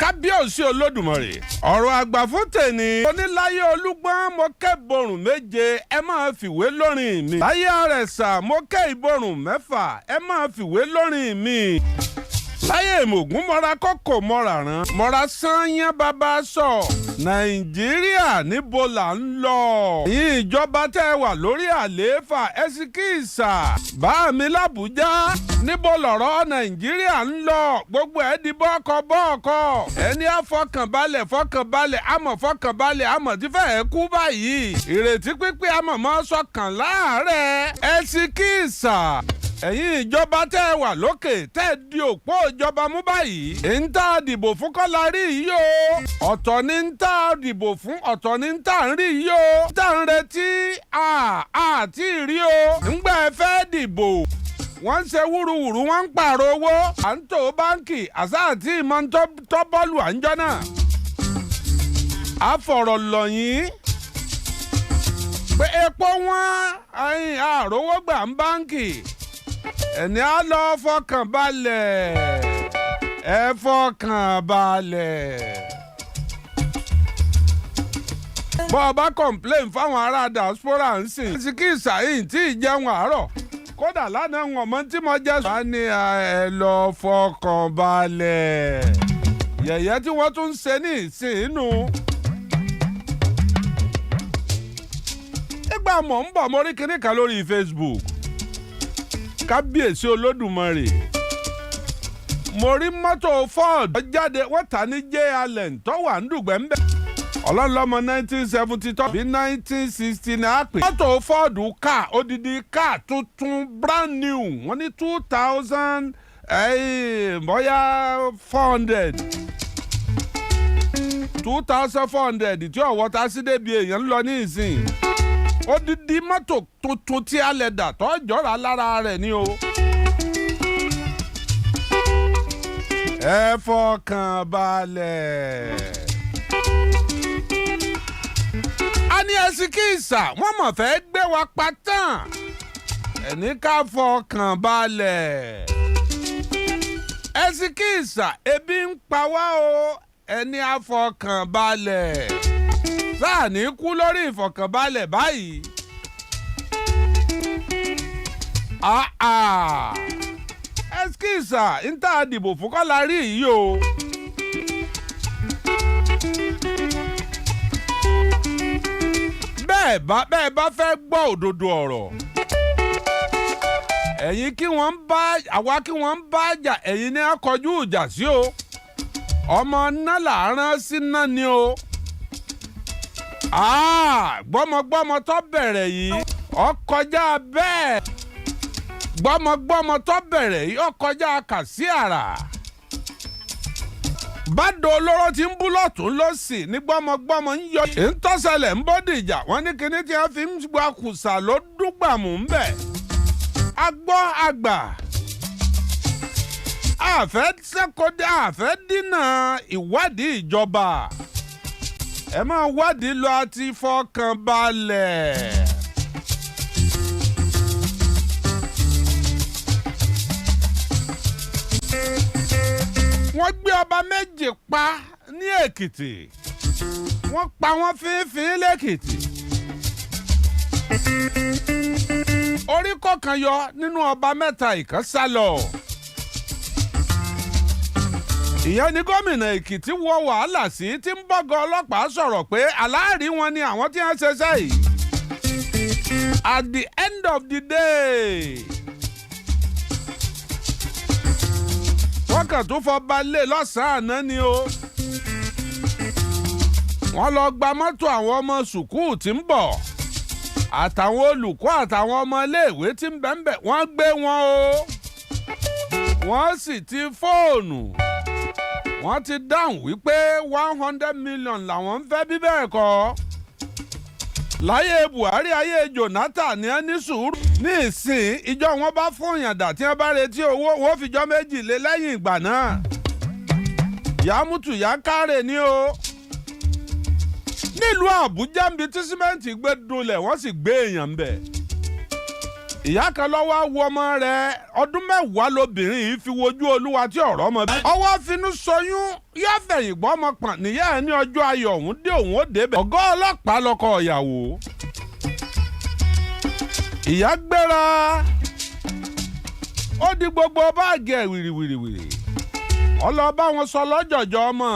kábíyèsí olódùmarè ọ̀rọ̀ àgbà fún tèmi oníláyé olúgbọ́n mo kẹ́ ìborùn méje ẹ máa fìwé lórin mi láyé àrẹ̀sà mo kẹ́ ìborùn mẹ́fà ẹ máa fìwé lórin mi láyé ìmọ̀gún mọ́ra kókò mọ́ra rán mọ́ra sányán bàbá sọ nàìjíríà níbo là ń lọ yín ìjọba tẹ́ wà lórí àlééfà ẹsikíìsà bá mi lábújá níbo lọ̀rọ̀ nàìjíríà ń lọ gbogbo ẹ̀ di bọ́ọ̀kọ̀ ẹni àfọkànbalẹ̀ àmọ̀ tí fẹ́ẹ́ kú báyìí ìrètí pípé àmọ̀ mọ́ sọkàn láàárẹ̀ ẹsikíìsà ẹ̀yin ìjọba tẹ́ ẹ wà lókè tẹ́ ẹ di òpó ìjọba mú báyìí. ń tá a dìbò fún kọ́lá rí yìí o. ọ̀tọ̀ ni ń tá a dìbò fún ọ̀tọ̀ ni ń tá a ń rí yìí o. tá a ń retí àti rí o. ńgbà ẹ fẹ́ dìbò. wọ́n ń ṣe wúruwùru wọ́n ń pààrọ̀ owó. à ń tò báńkì àṣà àti ìmọ̀ ń tọ́ bọ́ọ̀lù àńjọ́ náà. a fọ̀rọ̀ lọ̀ yín pé epo wọn àròwó gbà ń báńkì. ẹni á lọ fọkàn balẹ̀ ẹ fọkàn balẹ̀. bọ́ ọ bá complain fáwọn ará diaspora ń sìn. síkì sàyìn tí ì jẹun àárọ̀ kódà lánàá wọn mọ tí mo jẹ́ sọ. wọ́n ní ẹ lọ fọkàn balẹ̀. yẹ̀yẹ́ tí wọ́n tún ń ṣe ní ìsìn inú. nígbà mọ̀ ń bọ̀ mo rí kinní kan lórí Facebook. kábíyèsí olódùmarè mo rí mọ́tò Ford jáde wọ́n tà ní J Allen tó wà ń dùgbẹ́ ń bẹ̀. ọlọ́lọ́mọ 1970 tó bí 1960 ní àpè. mọ́tò Ford ká odidi ká tuntun brand new wọ́n ní 2000 bóyá 400 2400 tí ọ̀wọ́ ta sí débi èèyàn ń lọ ní ìsìn. odidi mọ́tò tuntun tí a lè dà tó jọra lára rẹ̀ ni o. ẹ fọkàn balẹ̀. a ní ẹsikíìsà wọ́n mọ̀ fẹ́ gbé wa pa tán. ẹni ká fọkàn balẹ̀. ẹsikíìsà ebi ń pa wá o ẹni á fọkàn balẹ̀. sáà ní kú lórí ìfọ̀kànbalẹ̀ báyìí. ẹskíìsà ń tà dìbò fún kọ́lá rí yìí o. bẹ́ẹ̀ bá fẹ́ gbọ́ òdodo ọ̀rọ̀. àwa kí wọ́n ń bá jà ẹ̀yin ni a kọjú ìjà sí o. ọmọ náà là ń rán sí náà ni o. gbọ́mọgbọ́mọ tó bẹ̀rẹ̀ yìí ó kọjá bẹ́ẹ̀. gbọ́mọgbọ́mọ tó bẹ̀rẹ̀ yìí ó kọjá kàsí àrà. bàdó olóró ti ń bú lọ́tún lọ́sì ní gbọ́mọgbọ́mọ ń yọ. ìtọ́sẹ̀lẹ̀ ń bódìjà wọ́n ní kíní tí wọ́n fi ń gba kùsà ló dúgbàmù ń bẹ̀. a gbọ́ àgbà. àfẹ́ dínà ìwádìí ìjọba. ẹ máa wádìí lọ àti fọkàn balẹ̀. wọ́n gbé ọba méje pa ní Èkìtì. wọ́n pa wọ́n fínfín lẹ́kìtì. orí kọ̀ọ̀kan yọ nínú ọba mẹ́ta ìkan sá lọ. ìyẹn ni gómìnà Èkìtì wọ wàhálà sí tí ń bọ́gọ ọlọ́pàá sọ̀rọ̀ pé aláàrí wọn ni àwọn tí wọ́n ṣẹṣẹ́ yìí. at the end of the day wọ́n kàn tún fọba lé lọ́sàn-án àná ni o. wọ́n lọ gba mọ́tò àwọn ọmọ sùkúù tí ń bọ̀ àtàwọn olùkọ́ àtàwọn ọmọ iléèwé tí ń bẹ̀ wọ́n gbé wọn o. wọ́n sì ti fóònù. wọ́n ti dáhùn wípé 100 million làwọn ń fẹ́ bí bẹ́ẹ̀ kọ́. láyé Buhari ayé Jonathan ní ẹni sùúrù. ní ìsìn ìjọ wọn bá fún yàndà tí wọ́n bá retí owó wọn fìjọ́ méjì lé lẹ́yìn ìgbà náà. yàmùtù yà kárẹ̀ ni o. nílùú Àbújá ń bi tí símẹ́ǹtì gbé dunlẹ̀ wọ́n sì gbé èèyàn ń bẹ̀. ìyá kan lọ́wọ́ wo ọmọ rẹ̀ ọdún 10 lobìnrin yìí fi wojú olúwa tí ọ̀rọ̀ ọmọ bí. ọwọ́ finú sọyún yóò fẹ̀yìn gbọ́ ọmọ pọ̀n níyà ẹ̀ ní ọjọ́ ayọ̀ òun dé òun ó débẹ̀. ọ̀gá ọlọ́pàá lọkọ ìyàwó. ìyá gbéra ó di gbogbo báàgì ẹ̀ wìrìwìrìwìrì ọlọ́ba wọn sọ lọ́jọ̀jọ́ ọmọ.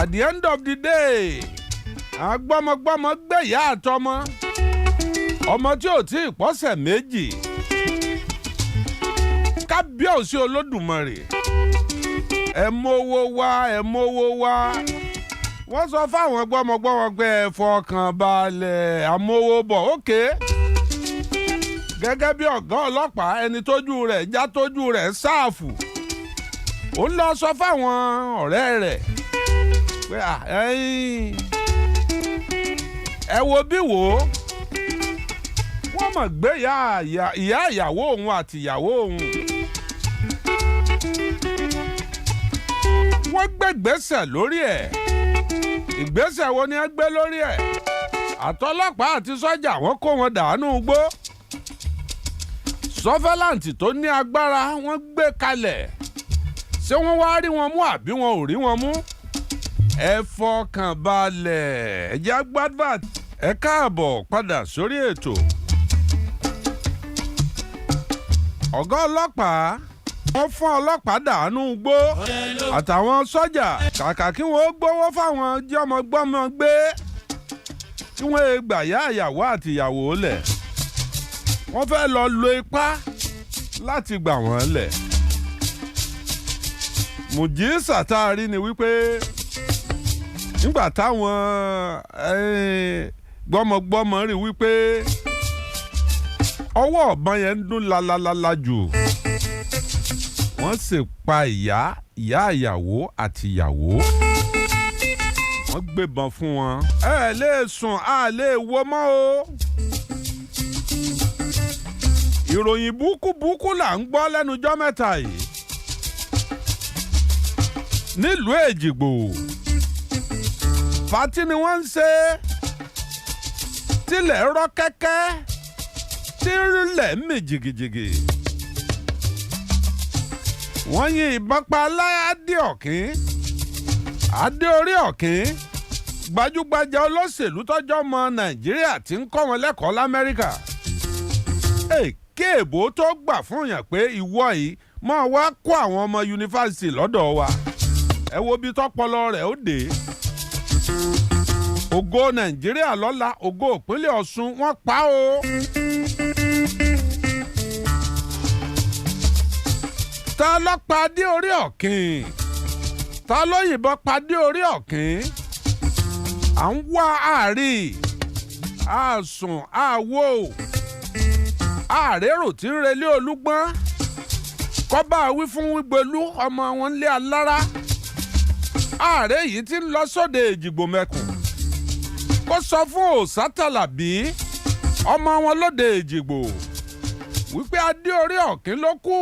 at the end of the day agbọ́mọgbọ́mọ gbẹ̀yà àtọmọ ọmọ tí ò tí ì pọ́sẹ̀ méjì kábíyèsí olódùmarè ẹ mówó wá wọ́n sọ fáwọn gbọ́mọgbọ́mọ pé ẹ fọkàn balẹ̀ amówó bọ̀ ókè gẹ́gẹ́ bí ọ̀gá ọlọ́pàá ẹni tójú rẹ̀ já tójú rẹ̀ sáàfù ó lọ sọ fáwọn ọ̀rẹ́ rẹ̀ pé ẹ wo bí wò ó wọ́n mọ̀ gbé ìyá ìyàwó òun àti ìyàwó òun wọ́n gbé ìgbésẹ̀ lórí ẹ̀ ìgbésẹ̀ wo ni ẹ gbé lórí ẹ̀ àtọlọ́pàá àti sọ́jà wọ́n kó wọn dànù gbó sọfẹ́láǹtì tó ní agbára wọ́n gbé kalẹ̀ ṣé wọ́n wá rí wọn mú àbí wọn ò rí wọn mú ẹ fọkàn balẹ̀ ẹ jẹ́ gbàdúrà ẹ káàbọ̀ padà sórí ètò. ọ̀gá ọlọ́pàá wọ́n fún ọlọ́pàá dànù gbó àtàwọn sọ́jà kàkà kí wọ́n gbowó fáwọn jọmọgbọ́mọ gbé kí wọ́n gbà yá ìyàwó àti ìyàwó lẹ̀ wọ́n fẹ́ lọ lo ipá láti gbà wọ́n lẹ̀. mùjísà tá a rí ni wípé nígbà táwọn gbọ́mọgbọ́mọ rí wípé ọwọ́ ọ̀bọ̀n yẹn ń dún lalalala jù wọ́n sì pa ìyá ìyàwó àti ìyàwó wọ́n gbébọn fún wọn. ẹ lè sùn a lè wo mọ́ o. ìròyìn búkúbúkú là ń gbọ́ lẹ́nujọ́ mẹ́ta yìí nílùú Èjìgbò pátí ni wọ́n ń ṣe tilẹ̀ rọ́ kẹ́kẹ́ tírílẹ̀ mì jìgìjìgì wọ́n yin ìbọn pa Adé Ọ̀kín Adé orí Ọ̀kín gbajúgbajà olóṣèlú tọ́jọ́ ọmọ Nàìjíríà tí ń kọ́ wọn lẹ́kọ̀ọ́ l'Amẹ́ríkà kéèbó tó gbà fún yàn pé ìwọ yìí máa wá kó àwọn ọmọ yunifásitì lọ́dọ̀ wa ẹ wo bí tọ́pọlọ rẹ̀ ó dé ògo Nàìjíríà lọ́la ògo ìpínlẹ̀ Ọ̀ṣun wọ́n pa o. ta ló pa Adé orí Ọ̀kín ta ló yìnbọn pa Adé orí Ọ̀kín à ń wá àárí àsùn àwò àrérò tí ń relé Olúgbọ́n kọ́bá wí fún Wígbélú ọmọ wọn lé alára ààrẹ yìí ti ń lọ sóde Èjìgbò mẹ́kùn kó sọ fún Òsátàlàbí ọmọ wọn lóde Èjìgbò wípé Adé orí Ọ̀kín ló kù.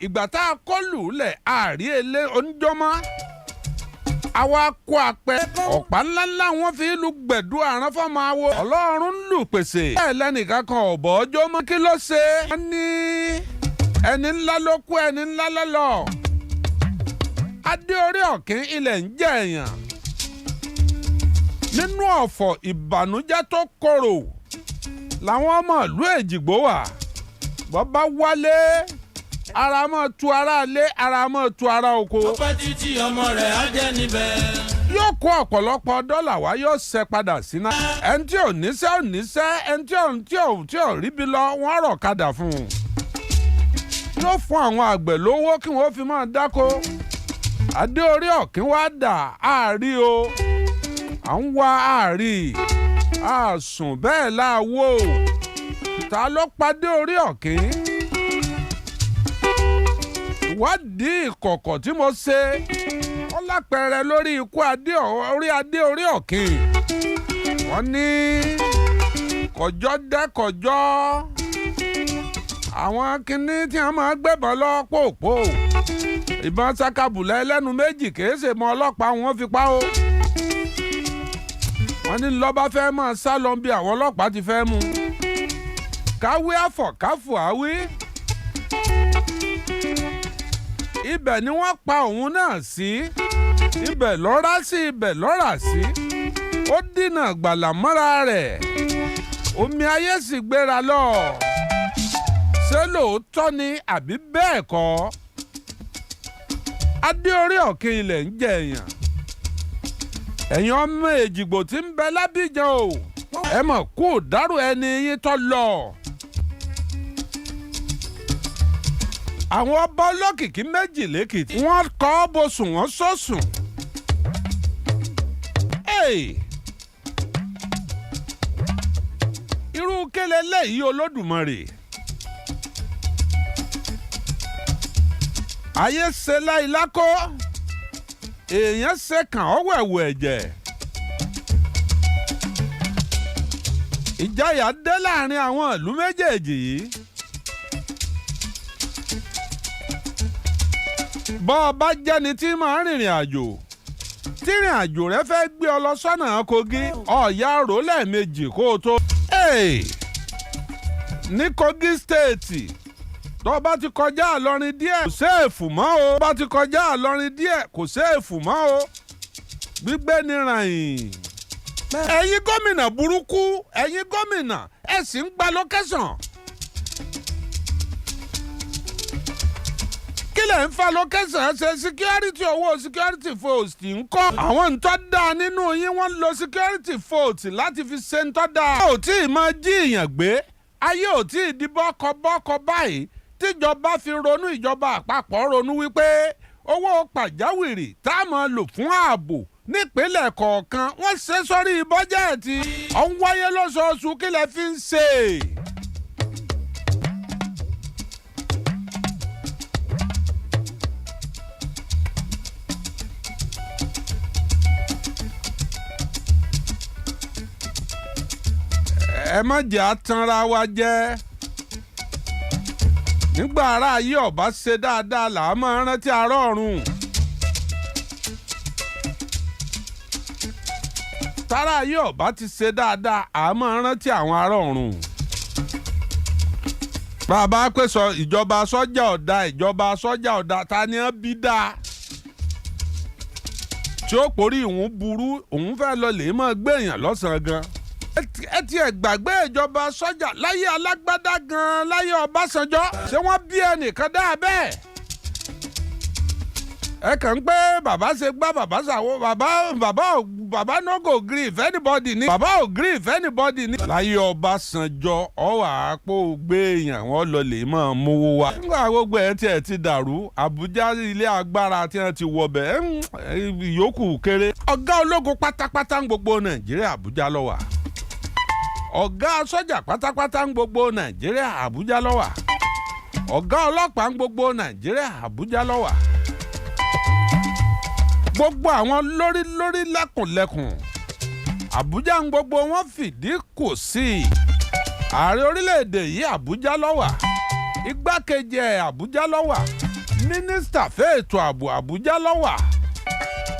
ìgbà tá a kọ́ lùlẹ̀ àárí ilé oníjọ́mọ́ àwa kó apẹ ọ̀pá ńláńlá wọn fi lu gbẹ̀dú àrán fọ́mọ awo Ọlọ́run lù pèsè. bẹ́ẹ̀ lẹ́nìkan kan ọ̀bọ̀ ọjọ́ mọ́ kí ló ṣe. wọ́n ní ẹni ńlá ló kú ẹni ńlá lọ. Adé orí Ọ̀kín ilẹ̀ ń jẹ èèyàn. nínú ọ̀fọ̀ ìbànújẹ́ tó korò làwọn ọmọ ìlú Èjìgbò wà. bọ́ bá wálé ara mọ́ tu ara lé ara mọ́ tu ara oko. ọpẹ́ títí ọmọ rẹ̀ á jẹ́ níbẹ̀. yóò kó ọ̀pọ̀lọpọ̀ dọ́là wá yóò ṣe padà síná. ẹni tí ò níṣẹ́ ò níṣẹ́ ẹni tí ò ríbi lọ wọ́n rọ̀ kadà fún un. yóò fún àwọn àgbẹ̀ lówó kí wọ́n fi máa dáko. Adé orí Ọ̀kín wá dà àárí o à ń wá àárí àsùn bẹ́ẹ̀ láàwọ̀ ta ló padé orí Ọ̀kín. ìwádìí ìkọ̀kọ̀ tí mo ṣe ó lápẹẹrẹ lórí ikú Adé orí Ọ̀kín. wọ́n ní kọjọ́ dẹ́kọjọ́ àwọn kinní tí wọ́n máa gbébọn lọ pòpò ìbọn sakabùlà ẹlẹ́nu méjì kìí ṣe mọ ọlọ́pàá wọn fi pa ó. wọ́n ní lọ́ba fẹ́ máa sá lọ bí àwọn ọlọ́pàá ti fẹ́ mú káwé àfọ̀káfọ̀ àwí ibẹ̀ ni wọ́n pa òun náà sí ibẹ̀ lọ́ra sí ibẹ̀ lọ́ra sí ó dínà gbàlà mọ́ra rẹ̀ omi ayé sì gbéra lọ ṣé lóòótọ́ ni àbí bẹ́ẹ̀ kọ́ adé orí ọ̀kẹ́ ilẹ̀ ń jẹ èèyàn ẹ̀yin ọmọ èjìgbò tí ń bẹ lábíjan o ẹ mọ̀ kó dárò ẹni yín tó lọ. àwọn ọba olókìkí méjì lẹ́kìtì wọ́n kọ́ bó sùn wọ́n sọ́sùn. irú kélé lẹ́yìí Olódùmarè. ayé ṣe láìlákó èèyàn ṣe kàn ọ́ wẹ̀wù ẹ̀jẹ̀. ìjáyà dé láàrin àwọn ìlú méjèèjì yìí. bọ́ ọ bá jẹ́ni tí máa ń rìnrìn àjò tí ìrìn àjò rẹ fẹ́ gbé ọ lọ sọ́nà Kogi ọ̀ọ́yá rò lẹ́ẹ̀mejì kó o tó. ní Kogi stéètì tó bá ti kọjá àlọrin díẹ̀ kò séèfù mọ́ o bá ti kọjá àlọrin díẹ̀ kò séèfù mọ́ o gbígbé ní ràyìn. ẹ̀yin gómìnà burúkú ẹ̀yin gómìnà ẹ̀ sì ń gba lókẹ́sàn. kílẹ̀ ń fa lókẹ́sàn ṣe security owó security votes tí ń kọ́. àwọn ntọ́ da nínú yín wọ́n lo security votes láti fi ṣe ntọ́ da. ò tí ì máa jí ìyàn gbé ayé ò tí ì di bọ́kọ báyìí tíjọba fi ronú ìjọba àpapọ̀ ronú wípé owó pàjáwìrì tá a máa lò fún ààbò nípínlẹ̀ kọ̀ọ̀kan wọ́n ṣe sórí bọ́jẹ́ẹ̀tì ọ̀hún wáyé lóṣooṣù kílẹ̀ fi ń ṣe. ẹ má jẹ́ àtanra wa jẹ́ nígbà ara ayé ọba ṣe dáadáa là á máa rántí arọ́ ọ̀run tára ayé ọba ti ṣe dáadáa à á máa rántí àwọn arọ́ ọ̀run. bàbá pèsè ìjọba sọ́jà ọ̀dà ta ni wọ́n bí dáa tí ó porí ìhun burú òun fẹ́ lọ lè máa gbé èèyàn lọ́sàn-án gan. ẹ ti ẹ̀ gbàgbé ìjọba sọ́jà láyé alágbádá gan láyé Ọbásanjọ́ ṣé wọ́n bí ẹnìkan dáa bẹ́ẹ̀. ẹ kàn ń pé bàbá ṣe gbá bàbá ṣàwọ́ bàbá no go gree if anybody ní. bàbá ò gree if anybody ní. láyé Ọbásanjọ́ ọwọ́ àpò gbé èèyàn wọn lọ lè máa mówó wa. nígbà gbogbo ẹ̀ tiẹ̀ ti dàrú Àbújá ilé agbára tí wọ́n ti wọbẹ̀ ìyókù kéré. ọ̀gá ológun pátápátá ń gbogbo Nàìjíríà Àbújá ló wà. ọ̀gá sọ́jà pátápátá ń gbogbo Nàìjíríà Àbújá ló wà. ọ̀gá ọlọ́pàá ń gbogbo Nàìjíríà Àbújá ló wà. gbogbo àwọn lórí lẹ́kùnlẹ́kùn Àbújá ń gbogbo wọn fìdí kò sí. ààrẹ orílẹ̀-èdè yìí Àbújá ló wà. igbákejì ẹ̀ Àbújá ló wà. mínísítà fẹ́ẹ̀tò ààbò Àbújá ló wà.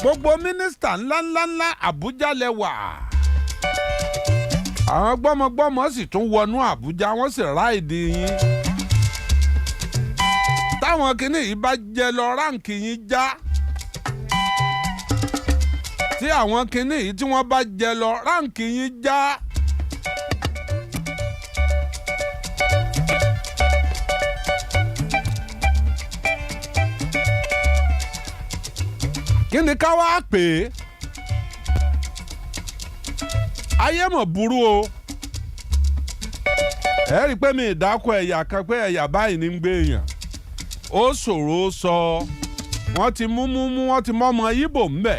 gbogbo mínísítà ńláńlá Àbújá lẹ wà. àwọn gbọ́mọgbọ́mọ sì tún wọnú Àbújá wọ́n sì ráìdì yín. táwọn kinní yìí bá jẹ lọ ráǹkì yín já. tí àwọn kinní yìí tí wọ́n bá jẹ lọ ráǹkì yín já. kí ni ká wá pè é? ayé mọ̀ burú o. ẹ rí i pé mi ìdákọ ẹ̀yà kan pé ẹ̀yà báyìí ní ń gbé èèyàn. ó ṣòro sọ wọ́n ti mú wọ́n ti mọ́mọ Ìgbò ńbẹ̀.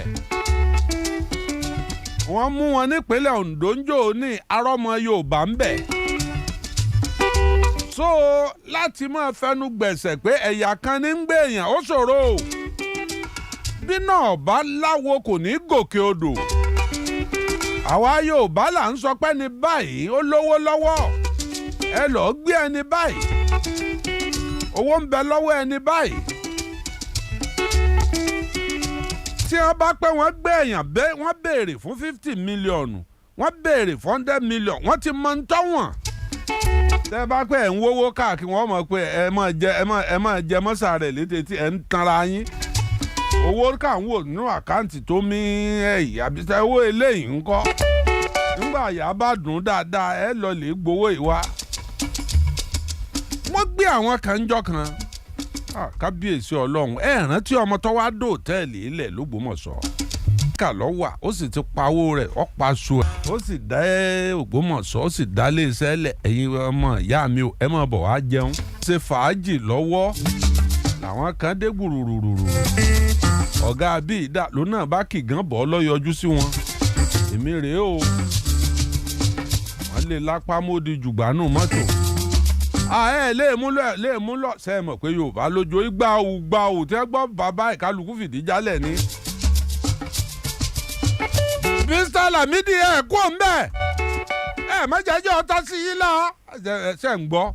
wọ́n mú wọn nípínlẹ̀ Ondo ń jò ní arọ́mọ Yorùbá ńbẹ̀. so láti máa fẹnu gbẹ̀sẹ̀ pé ẹ̀yà kan ní ń gbé èèyàn ó ṣòro. bí náà bá láwo kò ní gòkè odò. àwa Yorùbá là ń sọ pé ní báyìí ó lówó lọ́wọ́ ẹ lọ́ọ́ gbé ẹni báyìí owó ń bẹ lọ́wọ́ ẹni báyìí. tí wọ́n bá pẹ́ wọ́n gbé èèyàn wọ́n béèrè fún 50 mílíọ̀nù wọ́n béèrè 100 million wọ́n ti mọ ń tọ́wọ̀n. tẹ́ bá pẹ́ ẹ̀ ń wówó káàkiri wọ́n mọ̀ pé ẹ máa jẹ mọ́sà rẹ̀ létí tí ẹ̀ ń tanra yín. owó kà ń wò nínú àkáǹtì tó mí ẹ̀yìn àbí owó eléyìí ń kọ́. nígbà àyà bá dùn dáadáa ẹ lọ lè gbowó ìwá. wọ́n gbé àwọn kan ń jọ kan. kábíyèsí ọlọ́run ẹ rántí ọmọ tó wá dé òtẹ́ẹ̀lì ilẹ̀ l'Ógbómọ̀ṣọ́. kà lọ́wà ó sì ti pawó rẹ̀ ó pa aṣọ ẹ̀ ó sì dá Ògbómọ̀ṣọ́ ó sì dá iléeṣẹ́ lẹ̀ ẹ̀yin ọmọ ìyá mi ò ẹ máa bọ̀ wá jẹun. ṣe fàájì lọ́wọ́ làwọn kan dé gbùrùrùrù. ọ̀gá bíi ìdá ló náà bá kìgàn bọ́ lọ́yọjú sí wọn. èmi rèé o wọ́n lè lápá mọ́di jùgbánú mọ́tò. ẹ lè mú lọ ṣe é mọ̀ pé Yorùbá lójó gbà ò tẹ́ gbọ́ bàbá ìkálukú fìdí jálẹ̀ ni. Mr. Lamidi ẹ kú ọ̀nbẹ ẹ má jẹ́jẹ́ ọ̀tá sí yín lá ṣe ń gbọ́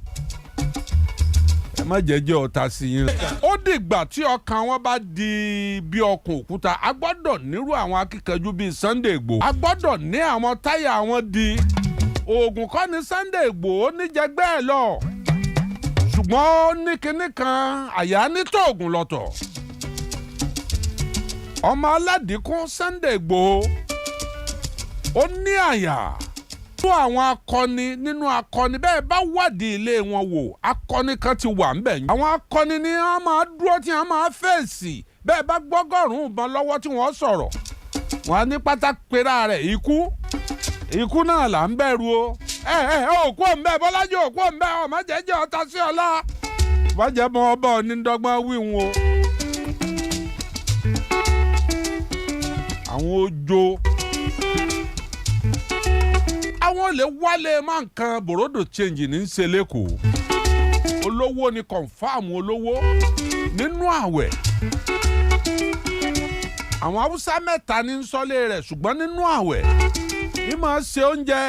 ẹ má jẹ́jẹ́ ọ̀tá sí yín lá. ó dìgbà tí ọkàn wọn bá di bí ọkàn òkúta a gbọ́dọ̀ nírú àwọn akíkanjú bíi Sunday Igboho a gbọ́dọ̀ ní àwọn táyà wọn di oògùn kọ́ ni Sunday Igboho níjẹgbẹ́ ẹ̀ lọ ṣùgbọ́n ó ní kinní kan àyà ní tóògùn lọ́tọ̀ ọmọ aládìkún Sunday Igboho ó ní àyà tó àwọn akọni nínú akọni bẹ́ẹ̀ bá wádìí ilé wọn wò akọni kan ti wà ń bẹ̀. àwọn akọni ni wọ́n máa dúró tí wọ́n máa fèsì bẹ́ẹ̀ bá gbọ́gọ́rùn-ún ìbọn lọ́wọ́ tí wọ́n sọ̀rọ̀ wọn á ní pátákó pera rẹ̀ ikú náà là ń bẹ̀rù o. òkú òǹbẹ Bọ́lájí òkú òǹbẹ ọmọ jẹ́jẹ́ ọ̀tá sí ọlá bàjẹ́ mọ ọba onídọ́gbọ́n wíwọ́n o. àwọn ojo àwọn olè wálé máa ń kan bòròdò change ní ṣe lẹ́kọ̀ọ́ olówó ni kọ̀ǹfàmù olówó nínú àwẹ̀ àwọn haúsá mẹ́ta ní sọ́lé rẹ̀ ṣùgbọ́n nínú àwẹ̀ ní máa ṣe oúnjẹ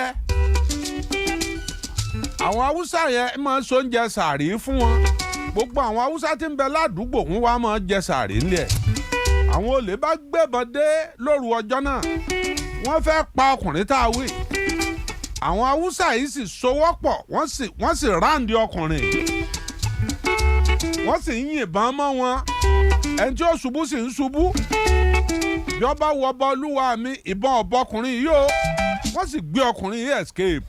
àwọn haúsá yẹn máa ṣe oúnjẹ sàárì fún wọn gbogbo àwọn haúsá tí ń bẹ ládùúgbò wọn wá máa jẹ sàárì ńlẹ̀ àwọn olè bá gbébọn dé lóru ọjọ́ náà wọ́n fẹ́ pa ọkùnrin tá a wí àwọn haúsá yìí sì sowọ́pọ̀ wọ́n sì ráǹdì ọkùnrin wọ́n sì ń yìnbọn mọ́ wọn ẹni tí ó ṣubú sì ń ṣubú bí wọ́n bá wọ bọ́ọ̀lúwa mi ìbọn ọ̀bọkùnrin yìí o wọ́n sì gbé ọkùnrin yìí escape.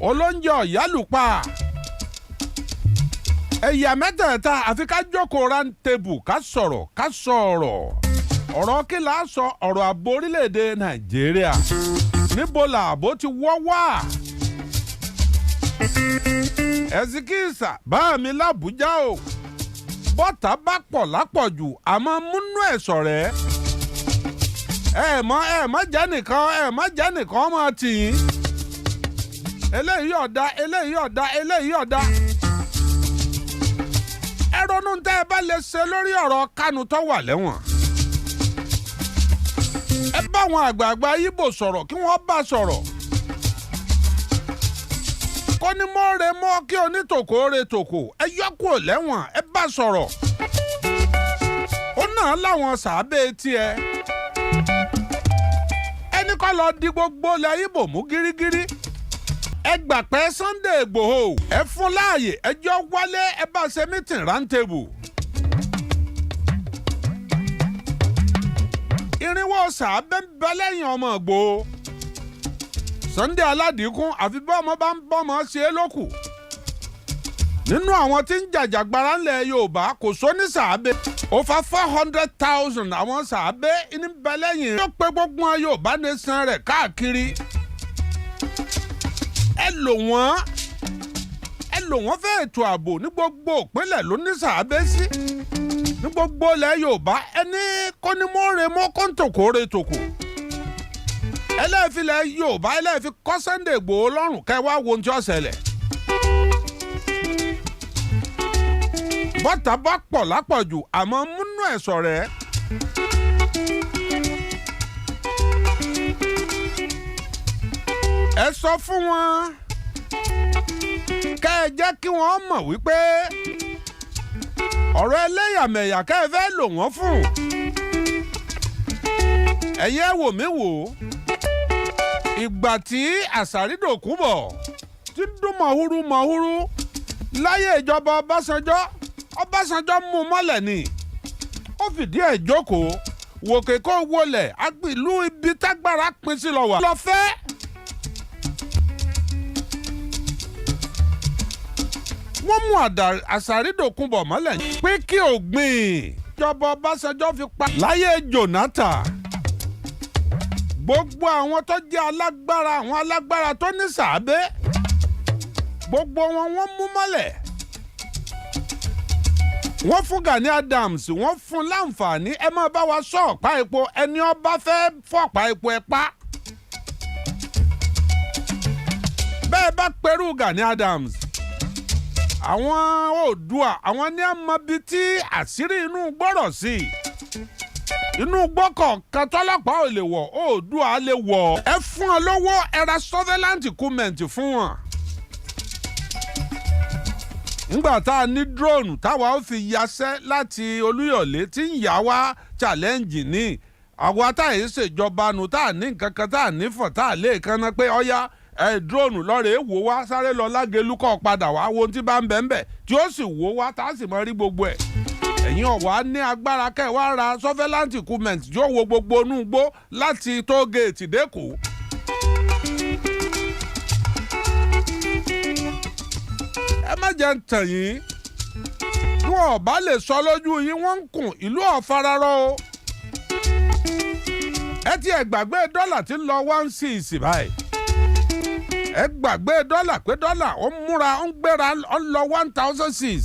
olóúnjẹ ọ̀yálùpá ẹ̀yà mẹ́tẹ̀ẹ̀ta àfi ká jókòó round table ká sọ̀rọ̀ ọ̀rọ̀ kí la sọ ọ̀rọ̀ ààbò orílẹ̀-èdè Nàìjíríà níbo làbò ti wọ́ wá. ẹ̀sìkìsà bá mi lábújá o bọ́tà bá pọ̀ lápọ̀jù àmọ́ múnú ẹ̀ sọ̀rẹ́ ẹ má jẹ́ nìkan máa tì yín eléyìí ọ̀dà ẹ ronú tẹ́ ẹ bá lè ṣe lórí ọ̀rọ̀ Kánú tó wà lẹ́wọ̀n. ẹ bá àwọn àgbààgbà Ìgbò sọ̀rọ̀ kí wọ́n bá sọ̀rọ̀. kó ní mọ́re mọ́ kí onítòkò re tòkò ẹ yọkù lẹ́wọ̀n ẹ bá sọ̀rọ̀. ó náà láwọn sàábé tiẹ̀. ẹni kọ́ lọ di gbogbo ilẹ̀ Ìgbò mú gírígírí. ẹ gbà pé Sunday Igboho ẹ fún láàyè ẹjọ́ wálé ẹ bá ṣe meeting round table. irinwó sàábẹ́ ń bẹ lẹ́yìn ọmọ Ìgbòho Sunday aládìkún àfi bá ọmọ bá ń bọ́mọ ṣe é lókù nínú àwọn tí ń jàjàgbara ńlẹ̀ Yorùbá kò sóní sàábẹ́ over 400,000 àwọn sàábẹ́ ní bẹ lẹ́yìn yóò pé gbogbo Yorùbá nation rẹ̀ káàkiri ẹ lò wọ́n fẹ́ ètò ààbò ní gbogbo ìpínlẹ̀ ló ní sàábẹ́ sí ní gbogbo ilẹ̀ Yorùbá ẹni kọ́nímọ́re mọ́ kọ́ńtòkòrè tòkò ẹlẹ́filẹ̀ Yorùbá ẹlẹ́fi kọ́ Sunday Igboho lọ́rùn kẹ́ wá wo ohun tí ó ṣẹlẹ̀. bọ́tà bá pọ̀ lápọ̀jù àmọ́ múnú ẹ̀ sọ̀rẹ́. ẹ sọ fún wọn kẹ́ ẹ jẹ́ kí wọ́n mọ̀ wípé ọ̀rọ̀ ẹlẹ́yàmẹ̀yà kẹ́ ẹ fẹ́ lò wọ́n fún ẹ̀yẹ́ wò mí wò ìgbà tí àṣàrídòkúbọ̀ ti dún mọ̀húrú láyé ìjọba Ọbásanjọ́ mú mọ́lẹ̀ ni ó fìdí ẹ̀ jókòó wòkè kó wọlẹ̀ agbìlú ibi tágbára pín sí lọ wà. lọ fẹ́ wọ́n mú àṣàrídòkúbọ̀ mọ́lẹ̀ pé kí ògbìn ìjọba Ọbásanjọ́ fi pa láyé Jonathan. Gbogbo àwọn tó jẹ́ àwọn alágbára tó ní sàábé gbogbo wọn mú mọ́lẹ̀. Wọ́n fún Gani Adams wọ́n fún láǹfààní ẹ máa bá wa sọ ọ̀pá epo ẹni ó bá fẹ́ fọ̀pá epo ẹ pa. Bẹ́ẹ̀ bá pẹ̀rú Gani Adams àwọn Oòduà àwọn ní àmọ́bi tí àṣírí inú gbọ́rọ̀ sí inú gbọ́kọ̀ kan tọ́lọ́pàá ò lè wọ̀ Oòduà lè wọ̀ ẹ fún ọ lọ́wọ́ ẹ ra surveillance equipment fún wọn. Nígbà tá a ní drone táwa ó fi yaṣẹ́ láti Olúyọ̀lé tí ń yà wá challenge ní àwa tá à ń ṣèjọba nu tá à ní nǹkan kan tá à ní fọ̀ tá à lè kanna pé ọ̀ya drone lọ́rẹ̀ wò wá sáré lọ Lágelú kọ́ padà wá wo tí bá ń bẹ̀ tí ó sì wò wá tá a sì mọ rí gbogbo ẹ̀. Ẹ̀yin ọ̀wá ní agbára kẹ́ wá ra surveillance equipment tí ó wo gbogbo inú igbó láti toll gate dẹ́kọ̀ọ́. Ẹ má jẹ́ ń tàn yín bí wọ́n bá lè sọ lójú yín wọ́n ń kùn ìlú ọ̀fararọ́ o. Ẹ ti ẹ̀ gbàgbé dọ́là tí ń lọ 1.6 báyìí. Ẹ gbàgbé dọ́là pé dọ́là ó ń gbéra ó ń lọ 1,006.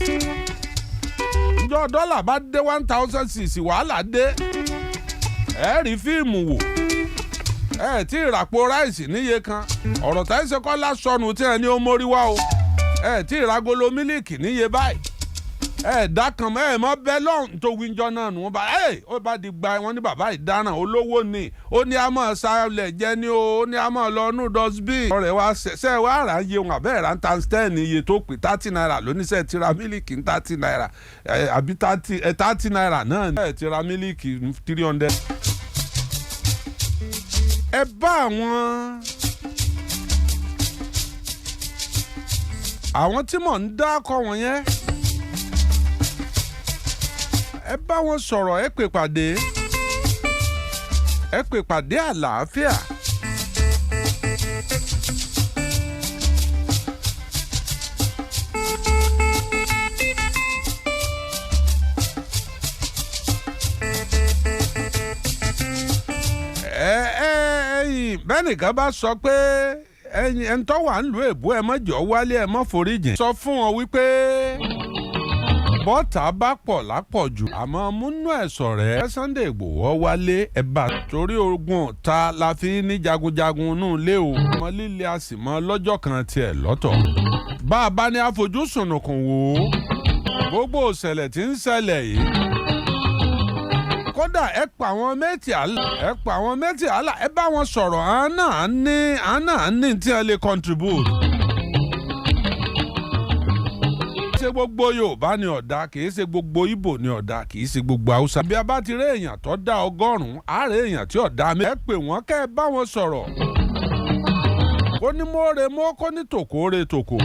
Ìjọ dọ́là bá dé 1,006 wàhálà dé. Ẹ rí fíìmù wò. Ẹ tí ìràpò ráìsì níye kan. Ọ̀rọ̀ táyé ṣe kọ́ lásọnù tí ẹni ó mórí wá o. Ẹ tí ìragolo mílíkì níye báyìí. Ẹ dákan mọ́ ẹ mọ́ bẹ́ẹ̀ lọ́hùn tó wíjọ náà nù. Ó bá di gba wọn ní bàbá ìdáná olówó ni. Ó ní a máa ṣàlẹ̀ jẹ́ ní o. Ó ní a máa lọ nú dustbin. Ọ̀rẹ́ wa ṣẹ̀ wá rà ń yé wọn àbẹ́ rà ń tan sten iye tó pè 30 naira lóníṣẹ́ ti ra mílíkì ń 30 naira. Àbí 30 naira náà ní ẹ̀ ti ra mílíkì 300. Ẹ bá àwọn tí mò ń dákọ̀ wọn yẹn ẹ bá wọn sọ̀rọ̀ ẹ pè pàdé àlàáfíà. Bẹ́ẹ̀ nìkan bá sọ pé ẹni tó wà ń lu èbú ẹ mọ́jọ́ wálé ẹ mọ́ foríjìn. Sọ fún wọn wípé bọ́tà bá pọ̀ lápọ̀jù àmọ́ múnú ẹ̀sọ̀ rẹ̀ Sunday Igboho wálé ẹ̀bà torí ogun ta la fi ní jagunjagun inú ilé o. ọmọ líle a sì mọ lọ́jọ́ kan tiẹ̀ lọ́tọ̀. bá a bá ní àfojúsùnùkùn wò ó gbogbo ìṣẹ̀lẹ̀ tí ń ṣẹlẹ̀ yìí. kódà ẹ pa àwọn méjì àlà ẹ bá wọn sọ̀rọ̀ àánà ní tí ẹ lè contribute. ṣe gbogbo Yorùbá ni ọ̀dà kì í ṣe gbogbo Ìgbò ni ọ̀dà kì í ṣe gbogbo Haúsá. bí a bá ti rí èèyàn tó dá 100 àárẹ̀ èèyàn tí ọ̀dà mi. ẹ pè wọ́n kẹ́ ẹ bá wọn sọ̀rọ̀. kó ní mọ́ọ̀rẹ́ mọ́ kó ní tòkó re tòkó.